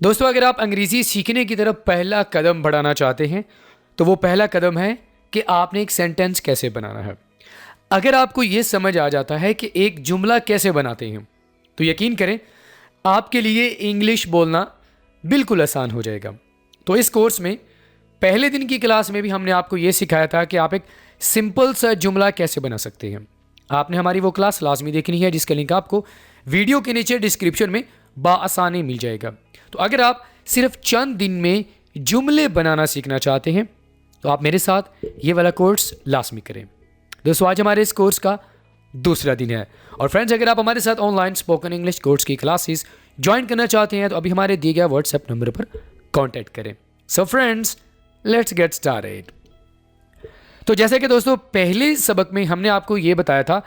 दोस्तों, अगर आप अंग्रेज़ी सीखने की तरफ पहला कदम बढ़ाना चाहते हैं तो वो पहला कदम है कि आपने एक सेंटेंस कैसे बनाना है। अगर आपको ये समझ आ जाता है कि एक जुमला कैसे बनाते हैं तो यकीन करें आपके लिए इंग्लिश बोलना बिल्कुल आसान हो जाएगा। तो इस कोर्स में पहले दिन की क्लास में भी हमने आपको ये सिखाया था कि आप एक सिंपल सा जुमला कैसे बना सकते हैं। आपने हमारी वो क्लास लाजमी देखनी है जिसका लिंक आपको वीडियो के नीचे डिस्क्रिप्शन में बाआसानी मिल जाएगा। तो अगर आप सिर्फ चंद दिन में जुमले बनाना सीखना चाहते हैं तो आप मेरे साथ ये वाला कोर्स लाजमी करें। दोस्तों, आज हमारे इस कोर्स का दूसरा दिन है और फ्रेंड्स, अगर आप हमारे साथ ऑनलाइन स्पोकन इंग्लिश कोर्स की क्लासेस ज्वाइन करना चाहते हैं तो अभी हमारे दिए गए व्हाट्सएप नंबर पर कांटेक्ट करें। So friends, let's get started. तो जैसे कि दोस्तों पहले सबक में हमने आपको ये बताया था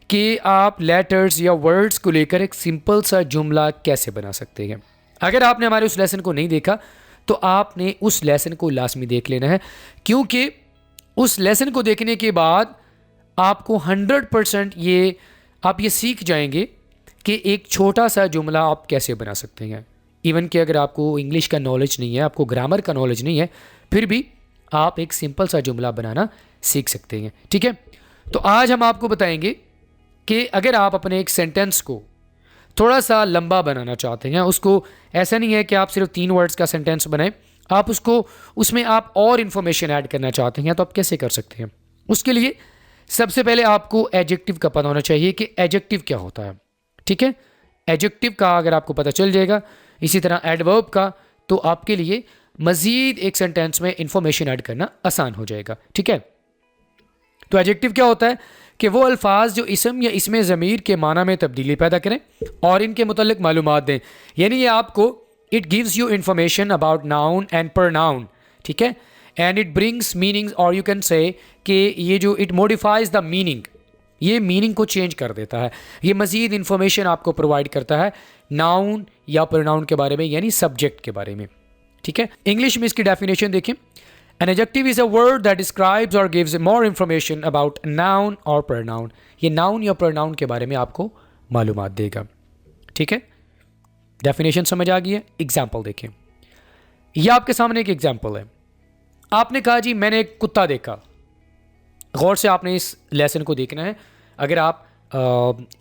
कि आप लेटर्स या वर्ड्स को लेकर एक सिंपल सा जुमला कैसे बना सकते हैं। अगर आपने हमारे उस लेसन को नहीं देखा तो आपने उस लेसन को लाजमी देख लेना है, क्योंकि उस लेसन को देखने के बाद आपको 100% आप ये सीख जाएंगे कि एक छोटा सा जुमला आप कैसे बना सकते हैं। इवन कि अगर आपको इंग्लिश का नॉलेज नहीं है, आपको ग्रामर का नॉलेज नहीं है, फिर भी आप एक सिंपल सा जुमला बनाना सीख सकते हैं। ठीक है, तो आज हम आपको बताएंगे कि अगर आप अपने एक सेंटेंस को थोड़ा सा लंबा बनाना चाहते हैं, उसको ऐसा नहीं है कि आप सिर्फ 3 वर्ड्स का सेंटेंस बनाएं, आप उसमें आप और इन्फॉर्मेशन ऐड करना चाहते हैं तो आप कैसे कर सकते हैं। उसके लिए सबसे पहले आपको एडजेक्टिव का पता होना चाहिए कि एडजेक्टिव क्या होता है। ठीक है, एडजेक्टिव का अगर आपको पता चल जाएगा, इसी तरह एडवर्ब का, तो आपके लिए मज़ीद एक सेंटेंस में इंफॉर्मेशन ऐड करना आसान हो जाएगा। ठीक है, तो एडजेक्टिव क्या होता है कि वो अल्फाज जो इसम या इसमें ज़मीर के माना में तब्दीली पैदा करें और इनके मुतल्लिक मालूमात दें। यानी ये आपको it gives you information about noun and pronoun. ठीक है, एंड इट ब्रिंग्स मीनिंग्स, और यू कैन से कि ये जो इट मॉडिफाइज द मीनिंग, ये मीनिंग को चेंज कर देता है। ये मज़ीद इंफॉर्मेशन आपको प्रोवाइड करता है नाउन या प्रनाउन के बारे में, यानी सब्जेक्ट के बारे में। ठीक है, इंग्लिश में इसकी डेफिनेशन देखें। An adjective is a word that describes or gives more information about a noun or pronoun. ये noun या pronoun के बारे में आपको मालूमात देगा। ठीक है, डेफिनेशन समझ आ गई है। एग्जाम्पल देखें, यह आपके सामने एक एग्जाम्पल है। आपने कहा जी मैंने एक कुत्ता देखा। गौर से आपने इस लेसन को देखना है अगर आप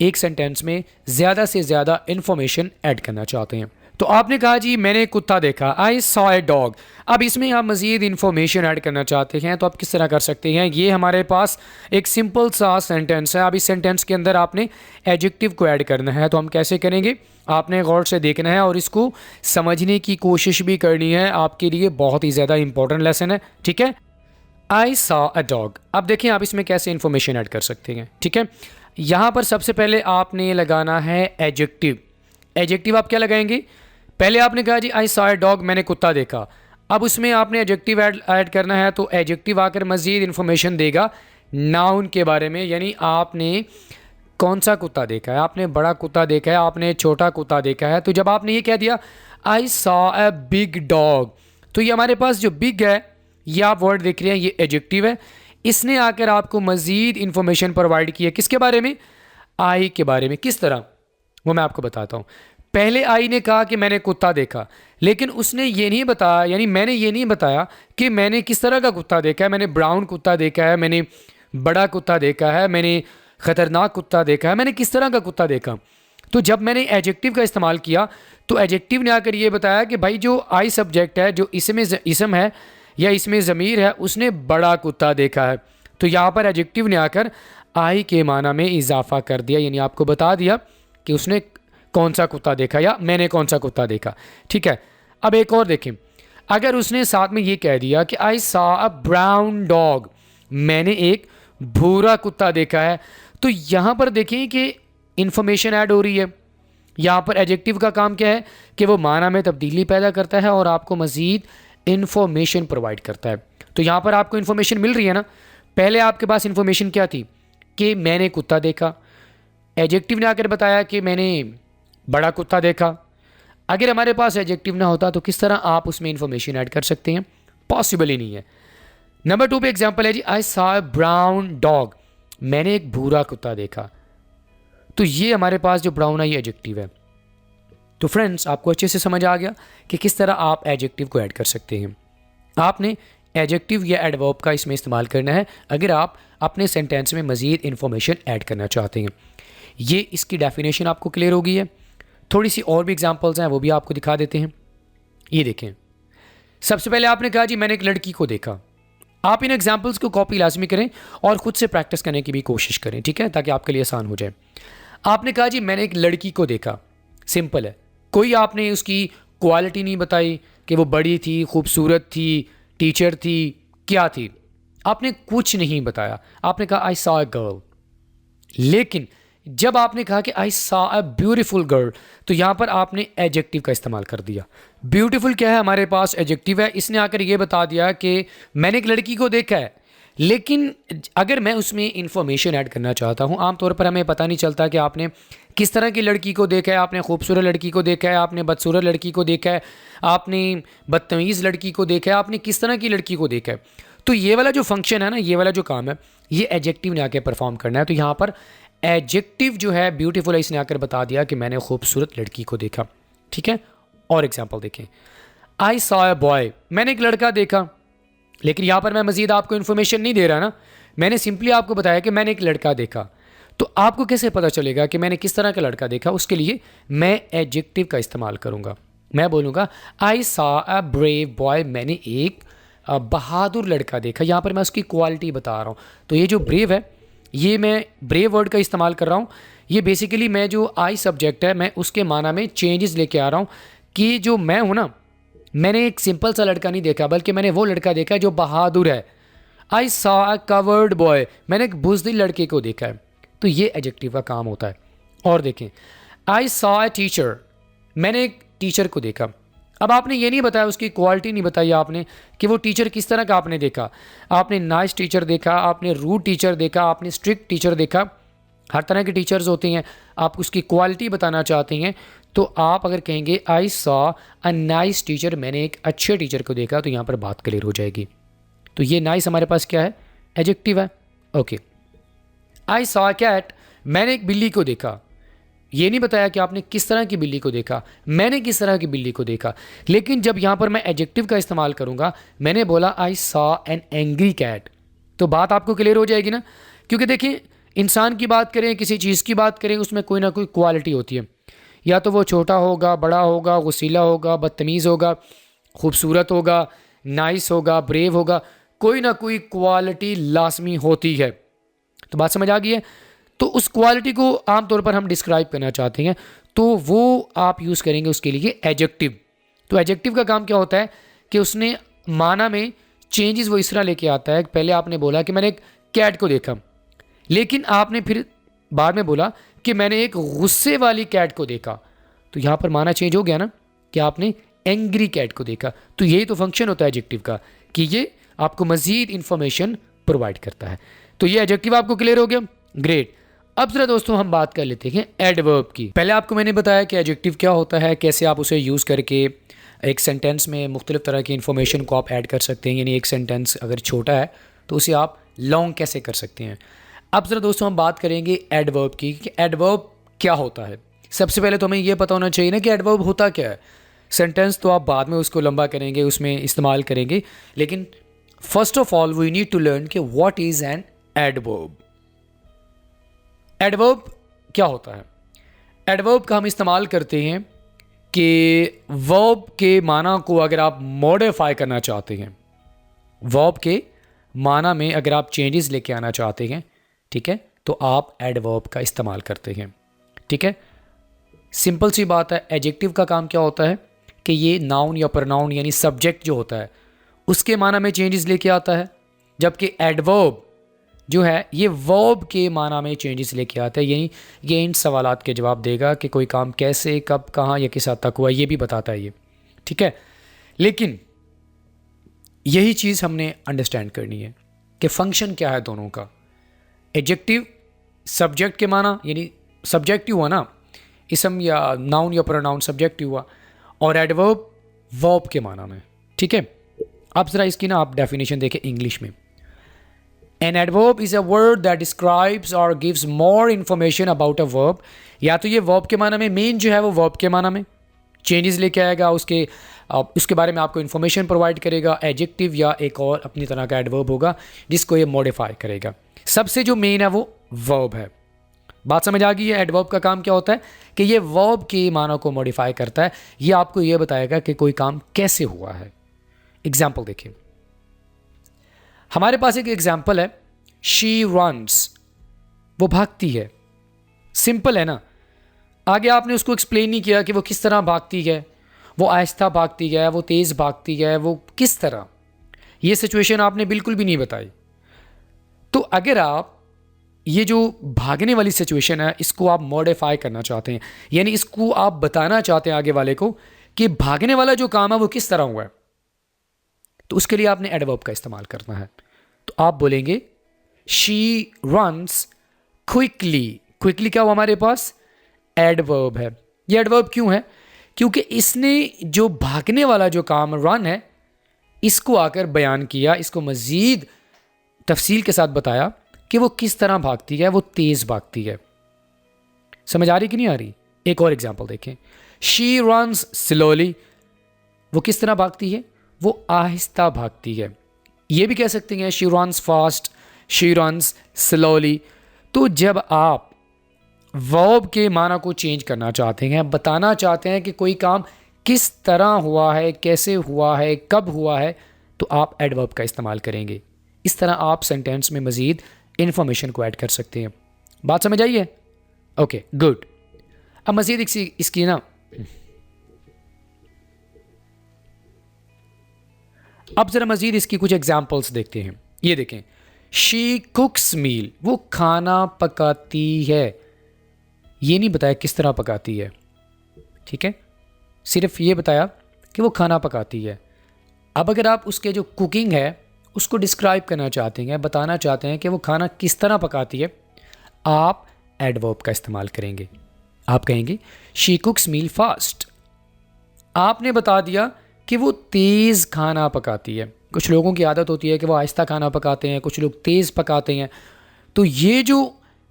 एक सेंटेंस में ज़्यादा से ज़्यादा इंफॉर्मेशन ऐड करना चाहते हैं। तो आपने कहा जी मैंने एक कुत्ता देखा, आई सॉ ए डॉग। अब इसमें आप मज़ीद इन्फॉर्मेशन ऐड करना चाहते हैं तो आप किस तरह कर सकते हैं। ये हमारे पास एक सिंपल सा सेंटेंस है। अब इस सेंटेंस के अंदर आपने एडजेक्टिव को ऐड करना है, तो हम कैसे करेंगे, आपने गौर से देखना है और इसको समझने की कोशिश भी करनी है। आपके लिए बहुत ही ज़्यादा इंपॉर्टेंट लेसन है। ठीक है, आई सॉ अ डॉग। अब देखें आप इसमें कैसे इन्फॉर्मेशन ऐड कर सकते हैं। ठीक है, यहाँ पर सबसे पहले आपने लगाना है एडजेक्टिव। एडजेक्टिव आप क्या लगाएंगे, पहले आपने कहा जी आई सॉ ए डॉग, मैंने कुत्ता देखा। अब उसमें आपने एडजेक्टिव ऐड करना है, तो एडजेक्टिव आकर मज़ीद इन्फॉर्मेशन देगा नाउन के बारे में, यानी आपने कौन सा कुत्ता देखा है, आपने बड़ा कुत्ता देखा है, आपने छोटा कुत्ता देखा है। तो जब आपने ये कह दिया I saw a big dog, तो ये हमारे पास जो बिग है ये आप वर्ड देख रहे हैं, ये एडजेक्टिव है। इसने आकर आपको मज़ीद इन्फॉर्मेशन प्रोवाइड की है किसके बारे में, आई के बारे में। किस तरह, वो मैं आपको बताता हूँ। पहले आई ने कहा कि मैंने कुत्ता देखा, लेकिन उसने ये नहीं बताया, यानी मैंने ये नहीं बताया कि मैंने किस तरह का कुत्ता देखा है। मैंने ब्राउन कुत्ता देखा है, मैंने बड़ा कुत्ता देखा है, मैंने ख़तरनाक कुत्ता देखा है, मैंने किस तरह का कुत्ता देखा। तो जब मैंने एडजेक्टिव का इस्तेमाल किया तो एडजेक्टिव ने आकर ये बताया कि भाई जो आई सब्जेक्ट है, जो इसम है या इसमें ज़मीर है, उसने बड़ा कुत्ता देखा है। तो यहाँ पर एडजेक्टिव ने आकर आई के माना में इजाफा कर दिया, यानी आपको बता दिया कि उसने कौन सा कुत्ता देखा या मैंने कौन सा कुत्ता देखा। ठीक है, अब एक और देखें, अगर उसने साथ में ये कह दिया कि आई सॉ अ ब्राउन डॉग, मैंने एक भूरा कुत्ता देखा है, तो यहाँ पर देखें कि इंफॉर्मेशन ऐड हो रही है। यहाँ पर एडजेक्टिव का काम क्या है कि वो माना में तब्दीली पैदा करता है और आपको मज़ीद इन्फॉर्मेशन प्रोवाइड करता है। तो यहाँ पर आपको इन्फॉर्मेशन मिल रही है ना। पहले आपके पास इन्फॉर्मेशन क्या थी कि मैंने कुत्ता देखा, एडजेक्टिव ने आकर बताया कि मैंने बड़ा कुत्ता देखा। अगर हमारे पास एडजेक्टिव ना होता तो किस तरह आप उसमें इंफॉर्मेशन ऐड कर सकते हैं, पॉसिबल ही नहीं है। नंबर 2 पे एग्जांपल है जी I saw a brown dog, मैंने एक भूरा कुत्ता देखा। तो ये हमारे पास जो ब्राउन है ये एडजेक्टिव है। तो फ्रेंड्स, आपको अच्छे से समझ आ गया कि किस तरह आप एडजेक्टिव को ऐड कर सकते हैं। आपने एडजेक्टिव या एडवर्ब का इसमें इस्तेमाल करना है अगर आप अपने सेंटेंस में मज़ीद इन्फॉर्मेशन ऐड करना चाहते हैं। ये इसकी डेफिनेशन आपको क्लियर हो गई है। थोड़ी सी और भी एग्जांपल्स हैं, वो भी आपको दिखा देते हैं। ये देखें, सबसे पहले आपने कहा जी मैंने एक लड़की को देखा। आप इन एग्जांपल्स को कॉपी लाजमी करें और ख़ुद से प्रैक्टिस करने की भी कोशिश करें, ठीक है, ताकि आपके लिए आसान हो जाए। आपने कहा जी मैंने एक लड़की को देखा, सिंपल है। कोई आपने उसकी क्वालिटी नहीं बताई कि वो बड़ी थी, खूबसूरत थी, टीचर थी, क्या थी, आपने कुछ नहीं बताया। आपने कहा आई सॉ अ गर्ल। लेकिन जब आपने कहा कि आई सॉ अ ब्यूटीफुल गर्ल, तो यहां पर आपने एडजेक्टिव का इस्तेमाल कर दिया। ब्यूटीफुल क्या है, हमारे पास एडजेक्टिव है। इसने आकर यह बता दिया कि मैंने एक लड़की को देखा है। लेकिन अगर मैं उसमें इंफॉर्मेशन ऐड करना चाहता हूं, आमतौर पर हमें पता नहीं चलता कि आपने किस तरह की लड़की को देखा है। आपने खूबसूरत लड़की को देखा है, आपने बदसूरत लड़की को देखा है, आपने बदतमीज़ लड़की को देखा है, आपने किस तरह की लड़की को देखा है। तो ये वाला जो फंक्शन है ना, ये वाला जो काम है, ये एडजेक्टिव ने आके परफॉर्म करना है। तो यहाँ पर एडजेक्टिव जो है ब्यूटीफुल है, इसने आकर बता दिया कि मैंने खूबसूरत लड़की को देखा, ठीक है। और एग्जाम्पल देखें, आई सॉ अ बॉय, मैंने एक लड़का देखा। लेकिन यहाँ पर मैं मजीद आपको इन्फॉर्मेशन नहीं दे रहा ना, मैंने सिंपली आपको बताया कि मैंने एक लड़का देखा। तो आपको कैसे पता चलेगा कि मैंने किस तरह का लड़का देखा? उसके लिए मैं एडजेक्टिव का इस्तेमाल करूँगा। मैं बोलूँगा आई सॉ अ ब्रेव बॉय, मैंने एक बहादुर लड़का देखा। यहाँ पर मैं उसकी क्वालिटी बता रहा हूँ। तो ये जो ब्रेव है, ये मैं ब्रेव वर्ड का इस्तेमाल कर रहा हूँ। ये बेसिकली मैं जो आई सब्जेक्ट है, मैं उसके माना में चेंजेस लेके आ रहा हूँ कि जो मैं हूँ ना, मैंने एक सिंपल सा लड़का नहीं देखा, बल्कि मैंने वो लड़का देखा है जो बहादुर है। आई सॉ अ कवर्ड बॉय, मैंने एक बुज़दिल लड़के को देखा है। तो ये एडजेक्टिव का काम होता है। और देखें, आई सॉ अ टीचर, मैंने एक टीचर को देखा। अब आपने ये नहीं बताया, उसकी क्वालिटी नहीं बताई आपने कि वो टीचर किस तरह का आपने देखा। आपने नाइस टीचर देखा, आपने रूड टीचर देखा, आपने स्ट्रिक्ट टीचर देखा। हर तरह के टीचर्स होते हैं। आप उसकी क्वालिटी बताना चाहते हैं तो आप अगर कहेंगे आई सॉ अ नाइस टीचर, मैंने एक अच्छे टीचर को देखा, तो यहाँ पर बात क्लियर हो जाएगी। तो ये नाइस हमारे पास क्या है? एडजेक्टिव है। Okay, I saw a cat, मैंने एक बिल्ली को देखा। ये नहीं बताया कि आपने किस तरह की बिल्ली को देखा, मैंने किस तरह की बिल्ली को देखा। लेकिन जब यहाँ पर मैं एडजेक्टिव का इस्तेमाल करूँगा, मैंने बोला I saw an angry cat, तो बात आपको क्लियर हो जाएगी ना। क्योंकि देखिए, इंसान की बात करें, किसी चीज़ की बात करें, उसमें कोई ना कोई क्वालिटी होती है। या तो वो छोटा होगा, बड़ा होगा, गुस्सीला होगा, बदतमीज़ होगा, खूबसूरत होगा, नाइस होगा, ब्रेव होगा, कोई ना कोई क्वालिटी लाजमी होती है। तो बात समझ आ गई है। तो उस क्वालिटी को आमतौर पर हम डिस्क्राइब करना चाहते हैं, तो वो आप यूज़ करेंगे उसके लिए एडजेक्टिव। तो एडजेक्टिव का काम क्या होता है कि उसने माना में चेंजेस वो इस तरह लेके आता है। पहले आपने बोला कि मैंने एक कैट को देखा, लेकिन आपने फिर बाद में बोला कि मैंने एक गुस्से वाली कैट को देखा। तो यहाँ पर माना चेंज हो गया ना, कि आपने एंग्री कैट को देखा। तो यही तो फंक्शन होता है एडजेक्टिव का, कि ये आपको मज़ीद इंफॉर्मेशन प्रोवाइड करता है। तो ये एडजेक्टिव आपको क्लियर हो गया, ग्रेट। अब जरा दोस्तों हम बात कर लेते हैं एडवर्ब की। पहले आपको मैंने बताया कि एडजेक्टिव क्या होता है, कैसे आप उसे यूज़ करके एक सेंटेंस में मुख्तलिफ तरह की इन्फॉर्मेशन को आप ऐड कर सकते हैं। यानी एक सेंटेंस अगर छोटा है तो उसे आप लॉन्ग कैसे कर सकते हैं। अब ज़रा दोस्तों हम बात करेंगे एडवर्ब की, कि एडवर्ब क्या होता है। सबसे पहले तो हमें यह पता होना चाहिए ना कि एडवर्ब होता क्या है। सेंटेंस तो आप बाद में उसको लंबा करेंगे, उसमें इस्तेमाल करेंगे, लेकिन first of all we need to learn कि what is an adverb. Adverb क्या होता है? एडवर्ब का हम इस्तेमाल करते हैं कि वर्ब के माना को अगर आप मॉडिफाई करना चाहते हैं, वर्ब के माना में अगर आप चेंजेस लेके आना चाहते हैं, ठीक है, तो आप एडवर्ब का इस्तेमाल करते हैं। ठीक है, सिंपल सी बात है। एडजेक्टिव का काम क्या होता है कि ये नाउन या प्रोनाउन यानी सब्जेक्ट जो होता है उसके माना में चेंजेस लेके आता है, जबकि एडवर्ब जो है ये वर्ब के माना में चेंजेस लेके आता है। यानी ये इन सवालात के जवाब देगा कि कोई काम कैसे, कब, कहाँ या किस हद तक हुआ, ये भी बताता है ये। ठीक है, लेकिन यही चीज़ हमने अंडरस्टैंड करनी है कि फंक्शन क्या है दोनों का। एडजेक्टिव सब्जेक्ट के माना यानी सब्जेक्ट हुआ ना, इसम या नाउन या प्रोनाउन सब्जेक्ट हुआ, और एडवर्ब वर्ब के माना में। ठीक है, अब ज़रा इसकी ना आप डेफिनेशन देखें इंग्लिश में। An adverb is a word that describes or gives more information about a verb। या तो ये verb के माना में, मेन जो है वो verb के माना में, चेंजेस लेके आएगा, उसके बारे में आपको इन्फॉर्मेशन प्रोवाइड करेगा। एडजेक्टिव या एक और अपनी तरह का एडवर्ब होगा जिसको ये मॉडिफाई करेगा। सबसे जो मेन है वो वर्ब है। बात समझ आ गई है? एडवर्ब का काम क्या होता है कि ये वर्ब के मानों को मॉडिफाई करता है। ये आपको ये बताएगा कि कोई काम कैसे हुआ है। एग्जाम्पल देखिए, हमारे पास एक एग्जाम्पल है, शी रन्स, वो भागती है। सिंपल है ना। आगे आपने उसको एक्सप्लेन नहीं किया कि वो किस तरह भागती है, वो आहिस्ता भागती है, वो तेज़ भागती है, वो किस तरह, ये सिचुएशन आपने बिल्कुल भी नहीं बताई। तो अगर आप ये जो भागने वाली सिचुएशन है इसको आप मॉडिफाई करना चाहते हैं, यानी इसको आप बताना चाहते हैं आगे वाले को कि भागने वाला जो काम है वो किस तरह हुआ है, तो उसके लिए आपने एडवर्ब का इस्तेमाल करना है। तो आप बोलेंगे शी रन्स क्विकली। क्विकली क्या हुआ हमारे पास? एडवर्ब है। ये एडवर्ब क्यों है? क्योंकि इसने जो भागने वाला जो काम रन है इसको आकर बयान किया, इसको मज़ीद तफसील के साथ बताया कि वो किस तरह भागती है, वो तेज़ भागती है। समझ आ रही कि नहीं आ रही? एक और एग्जांपल देखें, शी रन्स स्लोली, वो किस तरह भागती है, वो आहिस्ता भागती है। ये भी कह सकते हैं she runs fast, she runs slowly. तो जब आप वर्ब के माना को चेंज करना चाहते हैं, बताना चाहते हैं कि कोई काम किस तरह हुआ है, कैसे हुआ है, कब हुआ है, तो आप एडवर्ब का इस्तेमाल करेंगे। इस तरह आप सेंटेंस में मज़ीद इन्फॉर्मेशन को ऐड कर सकते हैं। बात समझ आई है? Okay, good. अब मज़ीद इसकी ना, अब ज़रा मज़ीद इसकी कुछ एग्जाम्पल्स देखते हैं। ये देखें, शी कुक्स मील, वो खाना पकाती है। ये नहीं बताया किस तरह पकाती है, ठीक है, सिर्फ ये बताया कि वो खाना पकाती है। अब अगर आप उसके जो कुकिंग है उसको डिस्क्राइब करना चाहते हैं, बताना चाहते हैं कि वो खाना किस तरह पकाती है, आप एडवर्ब का इस्तेमाल करेंगे। आप कहेंगे शी कुक्स मील फास्ट। आपने बता दिया कि वो तेज़ खाना पकाती है। कुछ लोगों की आदत होती है कि वो आहिस्ता खाना पकाते हैं, कुछ लोग तेज़ पकाते हैं। तो ये जो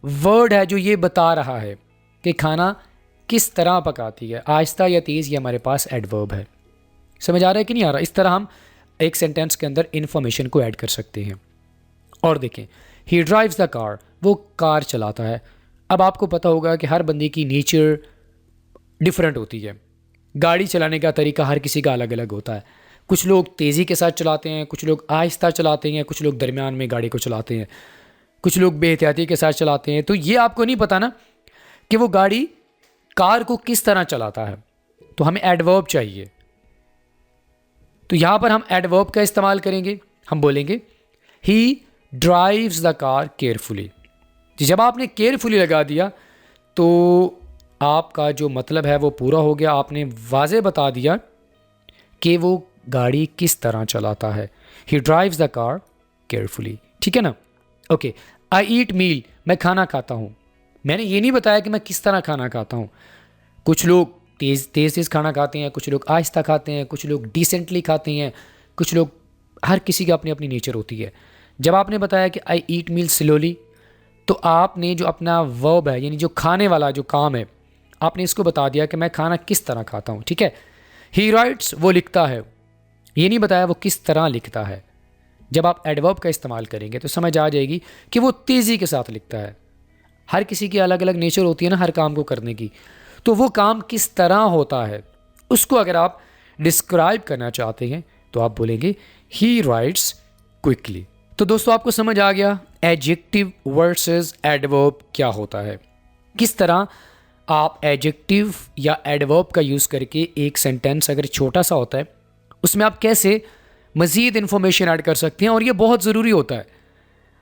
वर्ड है जो ये बता रहा है कि खाना किस तरह पकाती है, आहिस्ता या तेज़, ये हमारे पास एडवर्ब है। समझ आ रहा है कि नहीं आ रहा? इस तरह हम एक सेंटेंस के अंदर इन्फॉर्मेशन को ऐड कर सकते हैं। और देखें, ही ड्राइव्स द कार, वो कार चलाता है। अब आपको पता होगा कि हर बंदे की नेचर डिफरेंट होती है, गाड़ी चलाने का तरीका हर किसी का अलग अलग होता है। कुछ लोग तेज़ी के साथ चलाते हैं, कुछ लोग आहिस्ता चलाते हैं, कुछ लोग दरमियान में गाड़ी को चलाते हैं, कुछ लोग बेहतियाती के साथ चलाते हैं। तो ये आपको नहीं पता ना कि वो गाड़ी कार को किस तरह चलाता है, तो हमें एडवर्ब चाहिए। तो यहां पर हम एडवर्ब का इस्तेमाल करेंगे। हम बोलेंगे ही ड्राइव्स द कार केयरफुली। जब आपने केयरफुली लगा दिया तो आपका जो मतलब है वो पूरा हो गया। आपने वाज़े बता दिया कि वो गाड़ी किस तरह चलाता है। ही ड्राइव्स द कार केयरफुली, ठीक है ना? ओके, आई ईट मील, मैं खाना खाता हूँ। मैंने ये नहीं बताया कि मैं किस तरह खाना खाता हूँ। कुछ लोग तेज़ खाना खाते हैं, कुछ लोग आहिस्ता खाते हैं, कुछ लोग डिसेंटली खाते हैं, कुछ लोग, हर किसी की अपनी अपनी नेचर होती है। जब आपने बताया कि आई ईट मील स्लोली, तो आपने जो अपना वर्ब है यानी जो खाने वाला जो काम है, आपने इसको बता दिया कि मैं खाना किस तरह खाता हूँ, ठीक है। ही राइट्स, वो लिखता है। ये नहीं बताया वो किस तरह लिखता है। जब आप एडवर्ब का इस्तेमाल करेंगे तो समझ आ जाएगी कि वो तेज़ी के साथ लिखता है। हर किसी की अलग अलग नेचर होती है ना हर काम को करने की, तो वो काम किस तरह होता है उसको अगर आप डिस्क्राइब करना चाहते हैं तो आप बोलेंगे ही राइट्स क्विकली। तो दोस्तों आपको समझ आ गया एडजेक्टिव वर्सेस एडवर्ब क्या होता है, किस तरह आप एडजेक्टिव या एडवर्ब का यूज़ करके एक सेंटेंस अगर छोटा सा होता है उसमें आप कैसे मज़ीद इन्फॉर्मेशन ऐड कर सकते हैं। और ये बहुत ज़रूरी होता है।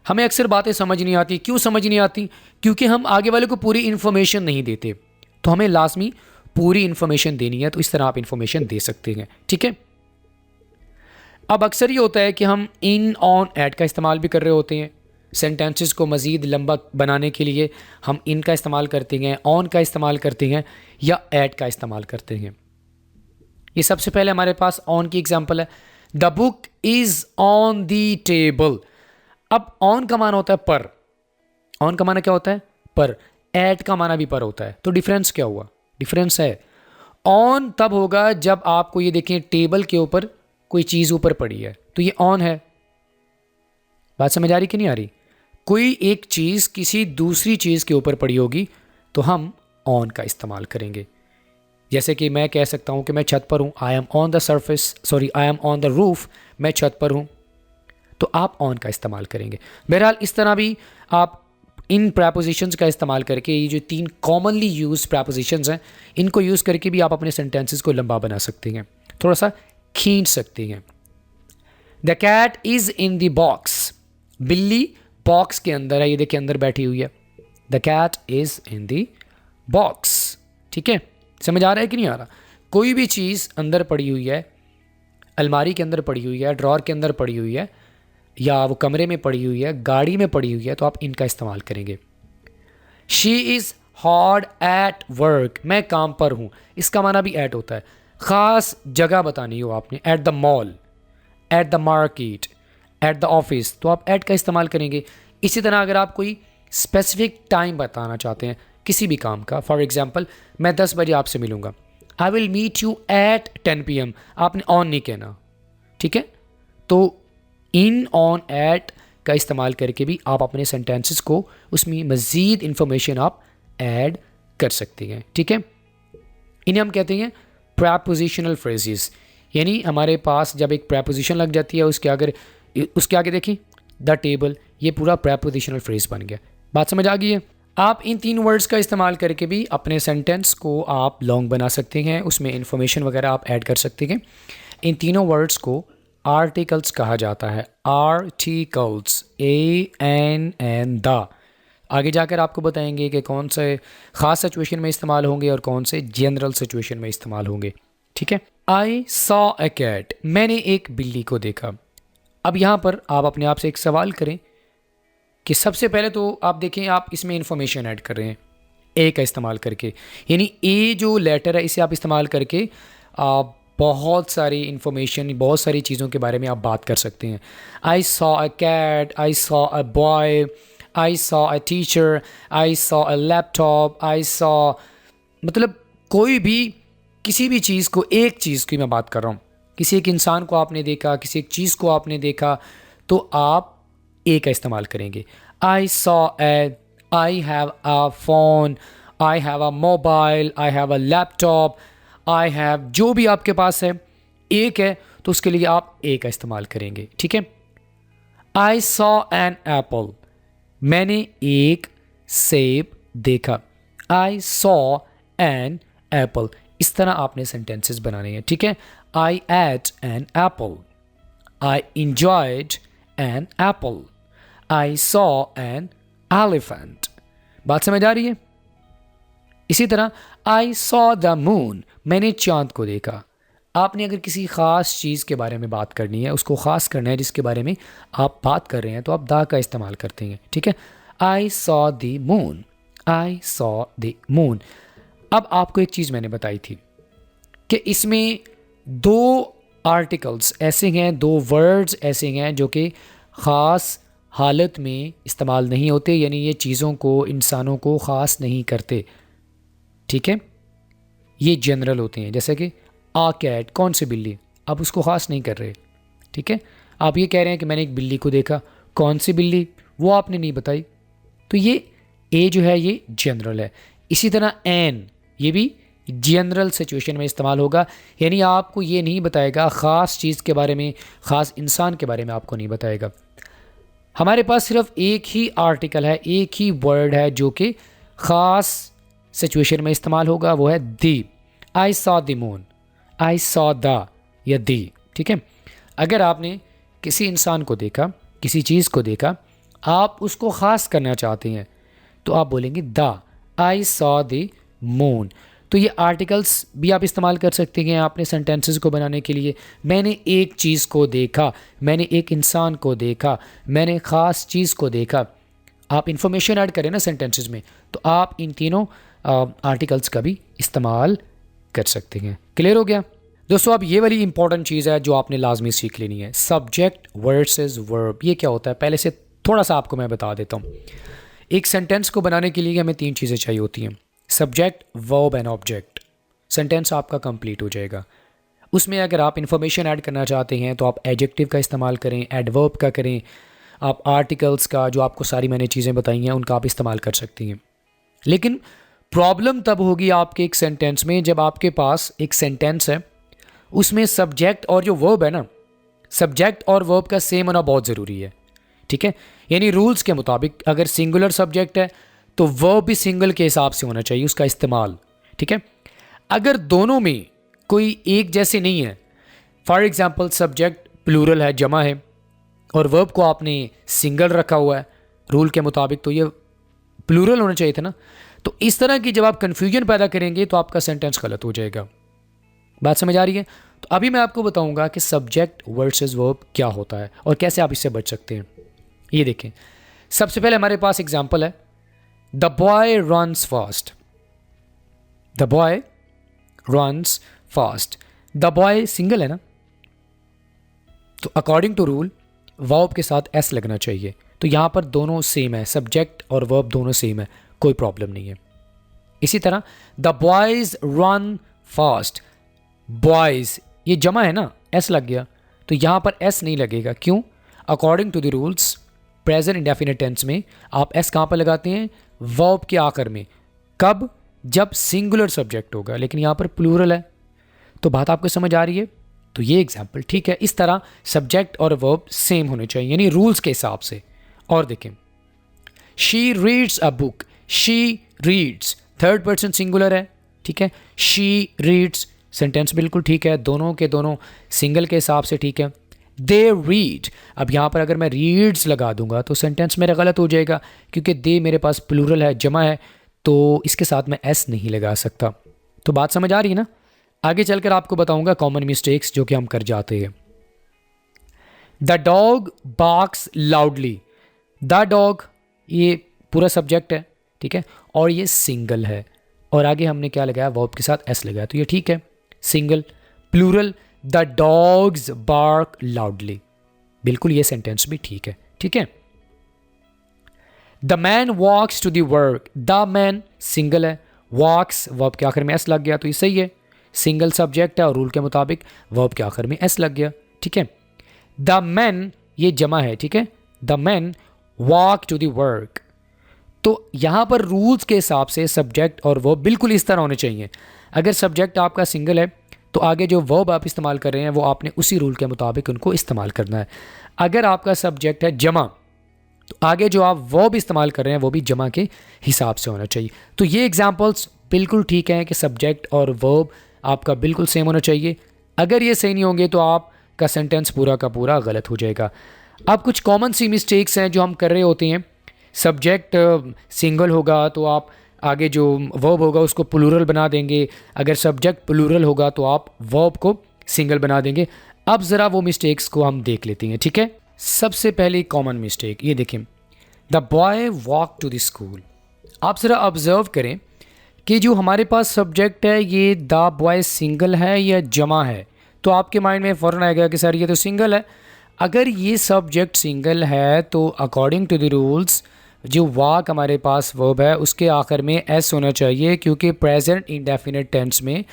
हमें अक्सर बातें समझ नहीं आती। क्यों समझ नहीं आती? क्योंकि हम आगे वाले को पूरी इन्फॉर्मेशन नहीं देते। तो हमें लाजमी पूरी इन्फॉर्मेशन देनी है, तो इस तरह आप इन्फॉर्मेशन दे सकते हैं, ठीक है। अब अक्सर ये होता है कि हम इन ऑन ऐड का इस्तेमाल भी कर रहे होते हैं। सेंटेंसेस को मज़ीद लंबा बनाने के लिए हम इन का इस्तेमाल करते हैं, ऑन का इस्तेमाल करते हैं या ऐड का इस्तेमाल करते हैं। ये सबसे पहले हमारे पास ऑन की एग्जांपल है, the book is on the table. अब ऑन का माना होता है पर, ऑन का माना क्या होता है? पर। ऐड का माना भी पर होता है। तो डिफरेंस क्या हुआ? डिफरेंस है ऑन तब होगा जब आपको ये देखें टेबल के ऊपर कोई चीज़ ऊपर पड़ी है तो ये ऑन है। बात समझ आ रही कि नहीं आ रही? कोई एक चीज़ किसी दूसरी चीज़ के ऊपर पड़ी होगी तो हम ऑन का इस्तेमाल करेंगे। जैसे कि मैं कह सकता हूँ कि मैं छत पर हूँ, I am on the surface, sorry I am on the roof, मैं छत पर हूँ, तो आप ऑन का इस्तेमाल करेंगे। बहरहाल इस तरह भी आप इन प्रैपोजिशंस का इस्तेमाल करके, ये जो 3 कॉमनली यूज प्रैपोजिशंस हैं, इनको यूज़ करके भी आप अपने सेंटेंसेस को लंबा बना सकते हैं, थोड़ा सा खींच सकते हैं। The cat is in the box, बिल्ली बॉक्स के अंदर है, ये देखिए अंदर बैठी हुई है। The cat is in the box. ठीक है, समझ आ रहा है कि नहीं आ रहा? कोई भी चीज़ अंदर पड़ी हुई है, अलमारी के अंदर पड़ी हुई है, ड्रॉर के अंदर पड़ी हुई है, या वो कमरे में पड़ी हुई है, गाड़ी में पड़ी हुई है, तो आप इनका इस्तेमाल करेंगे। She is hard at work, मैं काम पर हूँ, इसका माना भी एट होता है। ख़ास जगह बतानी हो आपने, at the mall, at the market, at the office, तो आप एट का इस्तेमाल करेंगे। इसी तरह अगर आप कोई स्पेसिफिक टाइम बताना चाहते हैं किसी भी काम का, फॉर एग्जाम्पल मैं 10 बजे आपसे मिलूँगा, I will meet you at 10 PM, आपने ऑन नहीं कहना। ठीक है, तो इन, ऑन, एट का इस्तेमाल करके भी आप अपने सेंटेंसेस को उसमें मज़ीद इंफॉर्मेशन आप ऐड कर सकते हैं। ठीक है, इन्हें हम कहते हैं प्रैपोजिशनल फ्रेजेस। यानी हमारे पास जब एक प्रैपोजिशन लग जाती है उसके आगे देखिए द टेबल, ये पूरा प्रैपोजिशनल फ्रेज बन गया। बात समझ आ गई है? आप इन 3 वर्ड्स का इस्तेमाल करके भी अपने सेंटेंस को आप लॉन्ग बना सकते हैं, उसमें इंफॉर्मेशन वगैरह आप ऐड कर सकते हैं। इन तीनों वर्ड्स को आर्टिकल्स कहा जाता है, आर्टिकल्स, ANN द। आगे जाकर आपको बताएंगे कि कौन से ख़ास सिचुएशन में इस्तेमाल होंगे और कौन से जनरल सिचुएशन में इस्तेमाल होंगे। ठीक है, आई सॉ अ कैट, मैंने एक बिल्ली को देखा। अब यहाँ पर आप अपने आप से एक सवाल करें कि सबसे पहले तो आप देखें, आप इसमें इंफॉर्मेशन ऐड कर रहे हैं ए का इस्तेमाल करके, यानी ए जो लेटर है इसे आप इस्तेमाल करके आप बहुत सारी इंफॉर्मेशन, बहुत सारी चीज़ों के बारे में आप बात कर सकते हैं। I saw a cat, I saw a boy, I saw a teacher, I saw a laptop, I saw, मतलब कोई भी किसी भी चीज़ को, एक चीज़ की मैं बात कर रहा हूँ, किसी एक इंसान को आपने देखा, किसी एक चीज़ को आपने देखा, तो आप ए का इस्तेमाल करेंगे। I saw a, I have a phone, I have a mobile, I have a laptop, I have, जो भी आपके पास है एक है तो उसके लिए आप ए का इस्तेमाल करेंगे। ठीक है, आई सॉ एन एप्पल, मैंने एक सेब देखा। आई सॉ एन एप्पल, इस तरह आपने सेंटेंसेस बनाने हैं। ठीक है, I ate an apple, I enjoyed an apple, I saw an elephant. बात समझ आ रही है? इसी तरह आई सॉ द मून, मैंने चांद को देखा। आपने अगर किसी ख़ास चीज़ के बारे में बात करनी है, उसको ख़ास करना है जिसके बारे में आप बात कर रहे हैं, तो आप द का इस्तेमाल करते हैं। ठीक है, आई saw the moon, I saw the moon. अब आपको एक चीज़ मैंने बताई थी कि इसमें 2 आर्टिकल्स ऐसे हैं, 2 वर्ड्स ऐसे हैं जो कि ख़ास हालत में इस्तेमाल नहीं होते, यानी ये चीज़ों को, इंसानों को ख़ास नहीं करते। ठीक है, ये जनरल होते हैं, जैसे कि आ कैट, कौन सी बिल्ली, आप उसको ख़ास नहीं कर रहे। ठीक है, आप ये कह रहे हैं कि मैंने एक बिल्ली को देखा, कौन सी बिल्ली वो आपने नहीं बताई, तो ये ए जो है ये जनरल है। इसी तरह एन, ये भी जनरल सिचुएशन में इस्तेमाल होगा, यानी आपको ये नहीं बताएगा ख़ास चीज़ के बारे में, ख़ास इंसान के बारे में आपको नहीं बताएगा। हमारे पास सिर्फ एक ही आर्टिकल है, एक ही वर्ड है जो कि ख़ास सिचुएशन में इस्तेमाल होगा, वो है the. I saw the moon, I saw the, या दी। ठीक है, अगर आपने किसी इंसान को देखा, किसी चीज़ को देखा, आप उसको ख़ास करना चाहते हैं, तो आप बोलेंगे the, I saw the moon. तो ये आर्टिकल्स भी आप इस्तेमाल कर सकते हैं अपने सेंटेंसेस को बनाने के लिए। मैंने एक चीज़ को देखा, मैंने एक इंसान को देखा, मैंने ख़ास चीज़ को देखा। आप इंफॉर्मेशन ऐड करें ना सेंटेंसेस में, तो आप इन तीनों आर्टिकल्स का भी इस्तेमाल कर सकते हैं। क्लियर हो गया दोस्तों? अब ये वाली इंपॉर्टेंट चीज़ है जो आपने लाजमी सीख लेनी है, सब्जेक्ट वर्सेस वर्ब। ये क्या होता है, पहले से थोड़ा सा आपको मैं बता देता हूँ। एक सेंटेंस को बनाने के लिए हमें 3 चीज़ें चाहिए होती हैं, subject, verb and object. Sentence आपका कंप्लीट हो जाएगा। उसमें अगर आप इन्फॉर्मेशन ऐड करना चाहते हैं तो आप एडजेक्टिव का इस्तेमाल करें, एडवर्ब का करें, आप आर्टिकल्स का, जो आपको सारी मैंने चीज़ें बताई हैं उनका आप इस्तेमाल कर सकती हैं। लेकिन प्रॉब्लम तब होगी आपके एक सेंटेंस में जब आपके पास एक सेंटेंस है, उसमें सब्जेक्ट और जो वर्ब है ना, सब्जेक्ट और वर्ब का सेम होना बहुत ज़रूरी है। ठीक है, यानी रूल्स के मुताबिक अगर सिंगुलर सब्जेक्ट है तो वर्ब भी सिंगल के हिसाब से होना चाहिए उसका इस्तेमाल। ठीक है, अगर दोनों में कोई एक जैसे नहीं है, फॉर एग्जांपल सब्जेक्ट प्लूरल है, जमा है, और वर्ब को आपने सिंगल रखा हुआ है रूल के मुताबिक, तो ये प्लूरल होना चाहिए था ना। तो इस तरह की जब आप कन्फ्यूजन पैदा करेंगे तो आपका सेंटेंस गलत हो जाएगा। बात समझ आ रही है? तो अभी मैं आपको बताऊंगा कि सब्जेक्ट वर्सेस वर्ब क्या होता है और कैसे आप इससे बच सकते हैं। ये देखें, सबसे पहले हमारे पास एग्जांपल है, the boy runs fast. The boy runs fast. The boy single है ना, तो अकॉर्डिंग टू रूल वर्ब के साथ एस लगना चाहिए। तो यहां पर दोनों सेम है, सब्जेक्ट और वर्ब दोनों सेम है, कोई प्रॉब्लम नहीं है। इसी तरह the boys run fast. Boys ये जमा है ना, एस लग गया, तो यहां पर एस नहीं लगेगा। क्यों? According to the rules present indefinite tense में आप एस कहां पर लगाते हैं? वर्ब के आखिर में। कब? जब सिंगुलर सब्जेक्ट होगा, लेकिन यहां पर प्लूरल है। तो बात आपको समझ आ रही है? तो ये एग्जाम्पल ठीक है। इस तरह सब्जेक्ट और वर्ब सेम होने चाहिए, यानी रूल्स के हिसाब से। और देखें, she reads a book. She reads third person singular है, ठीक है। शी रीड्स सेंटेंस बिल्कुल ठीक है, दोनों के दोनों सिंगल के हिसाब से ठीक है। दे रीड, अब यहाँ पर अगर मैं रीड्स लगा दूंगा तो सेंटेंस मेरा गलत हो जाएगा, क्योंकि दे मेरे पास प्लूरल है, जमा है, तो इसके साथ मैं एस नहीं लगा सकता। तो बात समझ आ रही है ना? आगे चलकर आपको बताऊंगा कॉमन मिस्टेक्स जो कि हम कर जाते हैं। The dog barks loudly. The dog ये पूरा सब्जेक्ट है, ठीक है, और ये सिंगल है, और आगे हमने क्या लगाया? वर्ब के साथ एस लगाया, तो ये ठीक है। Single, plural, the dogs bark loudly, बिल्कुल ये सेंटेंस भी ठीक है, ठीक है। The man walks to the work. The man single है, वॉक्स वर्ब के आखिर में एस लग गया, तो ये सही है। सिंगल सब्जेक्ट है और रूल के मुताबिक वर्ब के आखिर में एस लग गया, ठीक है। द मैन ये जमा है, ठीक है। The man walk to the work, तो यहां पर रूल्स के हिसाब से सब्जेक्ट और वर्ब बिल्कुल इस तरह होने चाहिए। अगर सब्जेक्ट आपका सिंगल है तो आगे जो वर्ब आप इस्तेमाल कर रहे हैं वो आपने उसी रूल के मुताबिक उनको इस्तेमाल करना है। अगर आपका सब्जेक्ट है जमा तो आगे जो आप वर्ब इस्तेमाल कर रहे हैं वो भी जमा के हिसाब से होना चाहिए। तो ये एग्जांपल्स बिल्कुल ठीक हैं कि सब्जेक्ट और वर्ब आपका बिल्कुल सेम होना चाहिए। अगर ये सही नहीं होंगे तो आपका सेंटेंस पूरा का पूरा गलत हो जाएगा। अब कुछ कॉमन सी मिस्टेक्स हैं जो हम कर रहे होते हैं। सब्जेक्ट सिंगल होगा तो आप आगे जो वर्ब होगा उसको प्लूरल बना देंगे, अगर सब्जेक्ट प्लूरल होगा तो आप वर्ब को सिंगल बना देंगे। अब ज़रा वो मिस्टेक्स को हम देख लेते हैं, ठीक है। सबसे पहले कॉमन मिस्टेक ये देखें, the boy walk to the school. आप ज़रा ऑब्जर्व करें कि जो हमारे पास सब्जेक्ट है ये द बॉय सिंगल है या जमा है, तो आपके माइंड में फ़ौरन आएगा कि सर ये तो सिंगल है। अगर ये सब्जेक्ट सिंगल है तो अकॉर्डिंग टू द रूल्स जो वॉक हमारे पास वर्ब है उसके आखिर में एस होना चाहिए, क्योंकि प्रेजेंट इंडेफिनिट टेंस में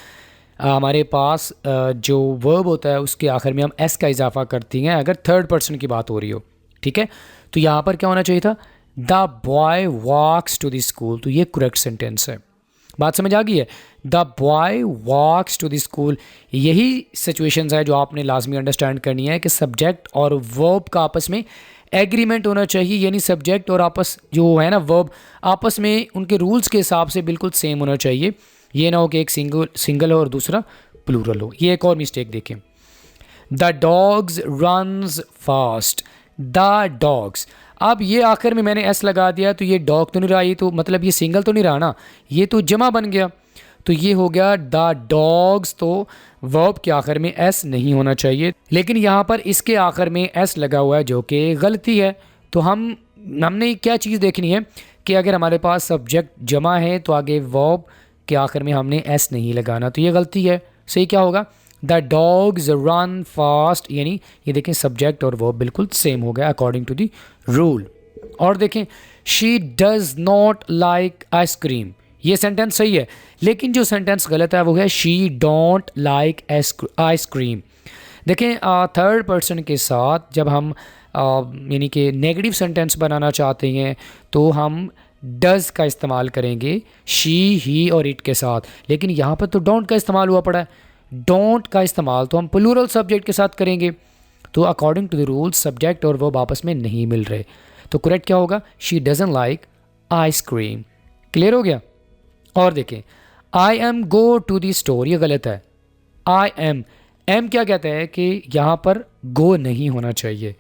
हमारे पास जो वर्ब होता है उसके आखिर में हम एस का इजाफा करती हैं अगर थर्ड पर्सन की बात हो रही हो, ठीक है। तो यहाँ पर क्या होना चाहिए था? The boy walks to the school, तो ये करेक्ट सेंटेंस है। बात समझ आ गई है? The boy walks to the school. यही सिचुएशंस है जो आपने लाजमी अंडरस्टैंड करनी है कि सब्जेक्ट और वर्ब का आपस में एग्रीमेंट होना चाहिए, यानी सब्जेक्ट और आपस जो है ना वर्ब आपस में उनके रूल्स के हिसाब से बिल्कुल सेम होना चाहिए। ये ना हो कि एक सिंगल हो और दूसरा प्लूरल हो। ये एक और मिस्टेक देखें, the dogs runs fast. The dogs, अब ये आखिर में मैंने एस लगा दिया तो ये डॉग तो नहीं रहा, ये तो मतलब ये सिंगल तो नहीं रहा ना, ये तो जमा बन गया, तो ये हो गया द डॉग्स। तो वर्ब के आखिर में एस नहीं होना चाहिए, लेकिन यहाँ पर इसके आखिर में एस लगा हुआ है जो कि गलती है। तो हमने क्या चीज़ देखनी है कि अगर हमारे पास सब्जेक्ट जमा है तो आगे वर्ब के आखिर में हमने एस नहीं लगाना, तो ये गलती है। सही क्या होगा? द डॉग्स रन फास्ट, यानी ये देखें सब्जेक्ट और वर्ब बिल्कुल सेम हो गया अकॉर्डिंग टू द रूल। और देखें, she does not like ice cream, ये सेंटेंस सही है, लेकिन जो सेंटेंस गलत है वो है शी डोंट लाइक आइसक्रीम। देखें, थर्ड पर्सन के साथ जब हम यानी कि नेगेटिव सेंटेंस बनाना चाहते हैं तो हम डज का इस्तेमाल करेंगे शी, ही और इट के साथ, लेकिन यहाँ पर तो डोंट का इस्तेमाल हुआ पड़ा है। डोंट का इस्तेमाल तो हम प्लूरल सब्जेक्ट के साथ करेंगे, तो according to the rules subject और वर्ब आपस में नहीं मिल रहे। तो करेक्ट क्या होगा? She doesn't like ice cream. Clear हो गया? और देखें, I am go to the store, ये गलत है। आई एम क्या कहता है कि यहाँ पर गो नहीं होना चाहिए।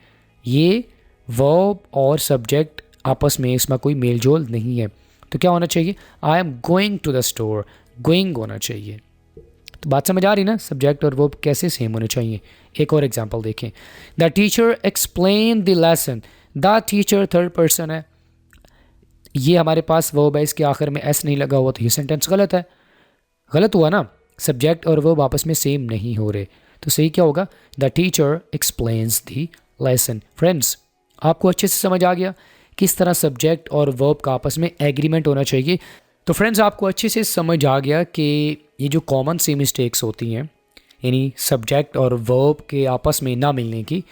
ये वर्ब और सब्जेक्ट आपस में इसमें कोई मेल जोल नहीं है, तो क्या होना चाहिए? I am going to the store, going होना चाहिए। तो बात समझ आ रही ना, सब्जेक्ट और वर्ब कैसे सेम होने चाहिए। एक और एग्जांपल देखें, the teacher explain the lesson. The teacher third person है, ये हमारे पास वर्ब है, इसके आखिर में एस नहीं लगा हुआ, तो ये सेंटेंस गलत है। गलत हुआ ना, सब्जेक्ट और वर्ब आपस में सेम नहीं हो रहे, तो सही क्या होगा? The teacher explains the lesson. Friends, आपको अच्छे से समझ आ गया किस तरह सब्जेक्ट और वर्ब का आपस में एग्रीमेंट होना चाहिए। तो फ्रेंड्स, आपको अच्छे से समझ आ गया कि ये जो कॉमन सी मिस्टेक्स होती हैं, यानी सब्जेक्ट और वर्ब के आपस में ना मिलने की,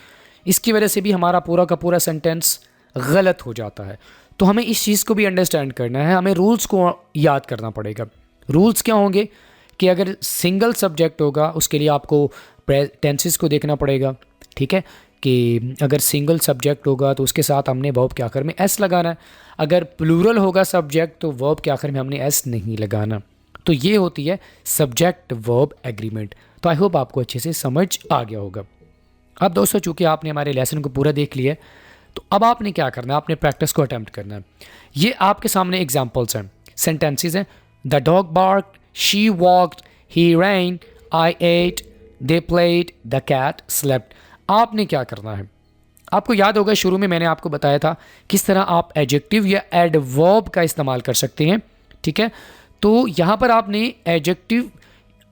इसकी वजह से भी हमारा पूरा का पूरा सेंटेंस गलत हो जाता है। तो हमें इस चीज़ को भी अंडरस्टैंड करना है, हमें रूल्स को याद करना पड़ेगा। रूल्स क्या होंगे कि अगर सिंगल सब्जेक्ट होगा उसके लिए आपको टेंसेस को देखना पड़ेगा, ठीक है, कि अगर सिंगल सब्जेक्ट होगा तो उसके साथ हमने वर्ब के आखिर में एस लगाना है। अगर प्लूरल होगा सब्जेक्ट तो वर्ब के आखिर में हमने एस नहीं लगाना। तो ये होती है सब्जेक्ट वर्ब एग्रीमेंट। तो आई होप आपको अच्छे से समझ आ गया होगा। अब दोस्तों, चूँकि आपने हमारे लेसन को पूरा देख लिया है, तो अब आपने क्या करना है? आपने प्रैक्टिस को अटैम्प्ट करना है। ये आपके सामने एग्जाम्पल्स हैं, सेंटेंसेस हैं। The dog barked, she walked, he ran, I ate, they played, the cat slept. आपने क्या करना है? आपको याद होगा शुरू में मैंने आपको बताया था किस तरह आप एडजेक्टिव या एडवर्ब का इस्तेमाल कर सकते हैं, ठीक है। तो यहाँ पर आपने एडजेक्टिव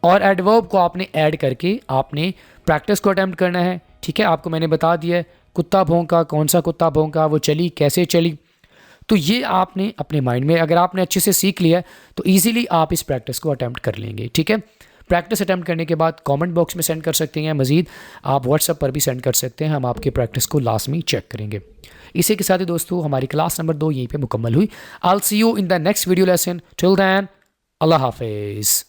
और एडवर्ब को आपने ऐड करके आपने प्रैक्टिस को अटेम्प्ट करना है, ठीक है। आपको मैंने बता दिया है, कुत्ता भौंका, कौन सा कुत्ता भौंका, वो चली, कैसे चली। तो ये आपने अपने माइंड में अगर आपने अच्छे से सीख लिया तो ईजिली आप इस प्रैक्टिस को अटेम्प्ट कर लेंगे, ठीक है। प्रैक्टिस अटेम्प्ट करने के बाद कमेंट बॉक्स में सेंड कर सकते हैं, मजीद आप व्हाट्सएप पर भी सेंड कर सकते हैं, हम आपके प्रैक्टिस को लाजमी चेक करेंगे। इसी के साथ ही दोस्तों, हमारी क्लास नंबर 2 यहीं पे मुकम्मल हुई। I will see you in the next video lesson. Till then, अल्लाह हाफिज़।